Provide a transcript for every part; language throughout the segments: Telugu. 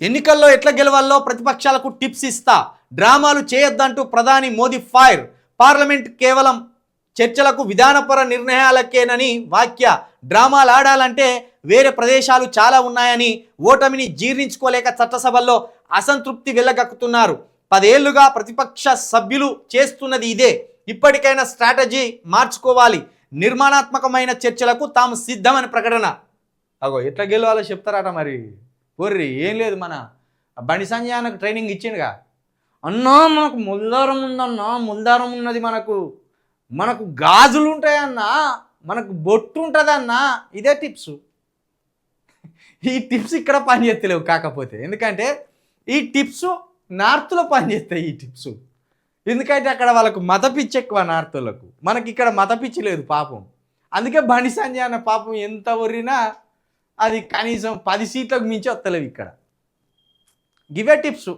ఎన్నికల్లో ఎట్లా గెలవాలో ప్రతిపక్షాలకు టిప్స్ ఇస్తా, డ్రామాలు చేయొద్దంటూ ప్రధాని మోదీ ఫైర్. పార్లమెంట్ కేవలం చర్చలకు విధానపర నిర్ణయాలకేనని వ్యాఖ్య. డ్రామాలు ఆడాలంటే వేరే ప్రదేశాలు చాలా ఉన్నాయని, ఓటమిని జీర్ణించుకోలేక చట్టసభల్లో అసంతృప్తి వెళ్ళగక్కుతున్నారు. 10 ఏళ్లుగా ప్రతిపక్ష సభ్యులు చేస్తున్నది ఇదే. ఇప్పటికైనా స్ట్రాటజీ మార్చుకోవాలి. నిర్మాణాత్మకమైన చర్చలకు తాము సిద్ధమని ప్రకటన. అగో ఎట్లా గెలవాలో చెప్తారట మరి. ఒర్రి ఏం లేదు, మన బండి సంజయ్ అన్నకు ట్రైనింగ్ ఇచ్చిండుగా. అన్నా మనకు ముల్దారం ఉందన్నా, ముల్దారం ఉన్నది, మనకు గాజులు ఉంటాయన్నా, మనకు బొట్టు ఉంటుందన్నా. ఇదే టిప్స్. ఈ టిప్స్ ఇక్కడ పనిచేస్తలేవు. కాకపోతే ఎందుకంటే ఈ టిప్స్ నార్త్లో పనిచేస్తాయి. ఈ టిప్స్ ఎందుకంటే అక్కడ వాళ్ళకు మత పిచ్చి ఎక్కువ నార్త్లకు, మనకి ఇక్కడ మత పిచ్చి లేదు పాపం. అందుకే బండి సంజయ్ అన్న పాపం ఎంత వర్రినా అది కనీసం 10 సీట్లకు మించి వస్తలేవు ఇక్కడ. గివే టిప్స్.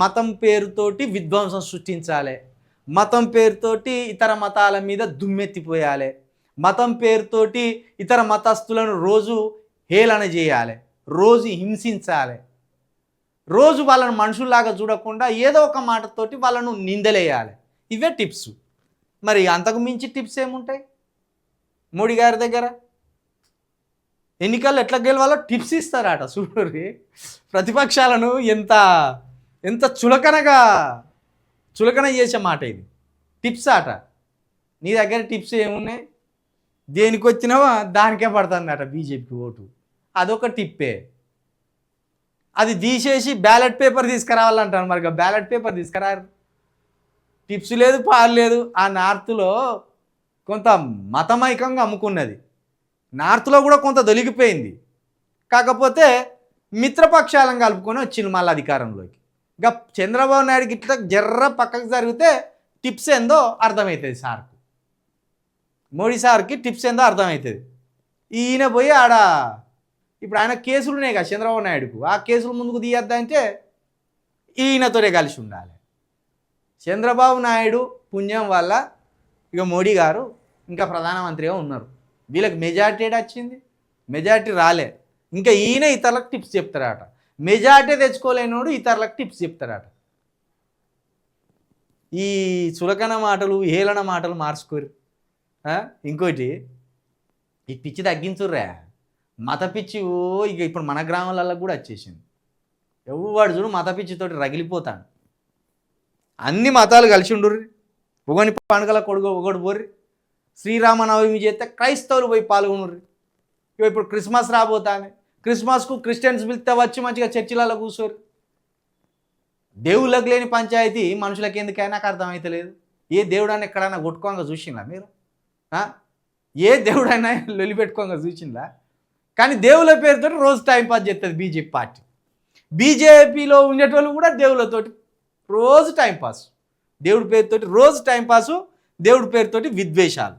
మతం పేరుతోటి విధ్వంసం సృష్టించాలి, మతం పేరుతోటి ఇతర మతాల మీద దుమ్మెత్తిపోయాలి, మతం పేరుతోటి ఇతర మతస్థులను రోజు హేళన చేయాలి, రోజు హింసించాలి, రోజు వాళ్ళను మనుషుల్లాగా చూడకుండా ఏదో ఒక మాటతోటి వాళ్ళను నిందలేయాలి. ఇవే టిప్స్. మరి అంతకు మించి టిప్స్ ఏముంటాయి మోడీ గారి దగ్గర? ఎన్నికల్లో ఎట్లా గెలవాలో టిప్స్ ఇస్తారట. చూడరి ప్రతిపక్షాలను ఎంత చులకన చేసే మాట ఇది. టిప్స్ ఆట. నీ దగ్గర టిప్స్ ఏమున్నాయి? దేనికి వచ్చినావా దానికే పడుతుందట బీజేపీకి ఓటు. అదొక టిప్పే. అది తీసేసి బ్యాలెట్ పేపర్ తీసుకురావాలంటాను. మరి బ్యాలెట్ పేపర్ తీసుకురారు. టిప్స్ లేదు, పాలు లేదు. ఆ నార్త్లో కొంత మతమైకంగా అమ్ముకున్నది. నార్త్లో కూడా కొంత దొలిగిపోయింది. కాకపోతే మిత్రపక్షాలను కలుపుకొని వచ్చింది మళ్ళీ అధికారంలోకి. ఇంకా చంద్రబాబు నాయుడుకి ఇట్లా జర్ర పక్కకు జరిగితే టిప్స్ ఏందో అర్థమవుతుంది సార్కు. మోడీ సార్కి టిప్స్ ఏందో అర్థమవుతుంది. ఈయన పోయి ఆడ ఇప్పుడు ఆయన కేసులు ఉన్నాయి కదా చంద్రబాబు నాయుడుకు, ఆ కేసులు ముందుకు తీయద్దంటే ఈయనతోనే కలిసి ఉండాలి. చంద్రబాబు నాయుడు పుణ్యం వల్ల ఇక మోడీ గారు ఇంకా ప్రధానమంత్రిగా ఉన్నారు. వీళ్ళకి మెజార్టీ వచ్చింది, మెజార్టీ రాలే. ఇంకా ఈయన ఇతరులకు టిప్స్ చెప్తారట. మెజార్టీ తెచ్చుకోలేనోడు ఇతరులకు టిప్స్ చెప్తారట. ఈ చులకన మాటలు, హేళన మాటలు మార్చుకోరు. ఇంకోటి, ఈ పిచ్చి తగ్గించుర్రా. మత పిచ్చి ఇక ఇప్పుడు మన గ్రామాలలో కూడా వచ్చేసింది. ఎవడు చూడు మత పిచ్చితోటి రగిలిపోతాడు. అన్ని మతాలు కలిసి ఉండుర్రి. ఒకని పండుగల కొడుకు ఒకటి పోర్రి. శ్రీరామనవమి చేస్తే క్రైస్తవులు పోయి పాల్గొనుర్రి. ఇప్పుడు క్రిస్మస్ రాబోతానే, క్రిస్మస్కు క్రిస్టియన్స్ పిలిస్తే వచ్చి మంచిగా చర్చిలలో కూర్చోరు. దేవుళ్ళకి లేని పంచాయతీ మనుషులకి ఎందుకైనా నాకు అర్థమవుతలేదు. ఏ దేవుడైనా ఎక్కడైనా కొట్టుకోగా చూసిందా మీరు? ఏ దేవుడైనా లొలి పెట్టుకోగా చూసిందా? కానీ దేవుళ్ళ పేరుతో రోజు టైంపాస్ చేస్తుంది బీజేపీ పార్టీ. బీజేపీలో ఉండేటోళ్ళు కూడా దేవుళ్ళతోటి రోజు టైంపాస్, దేవుడి పేరుతోటి రోజు టైంపాసు, దేవుడి పేరుతోటి విద్వేషాలు.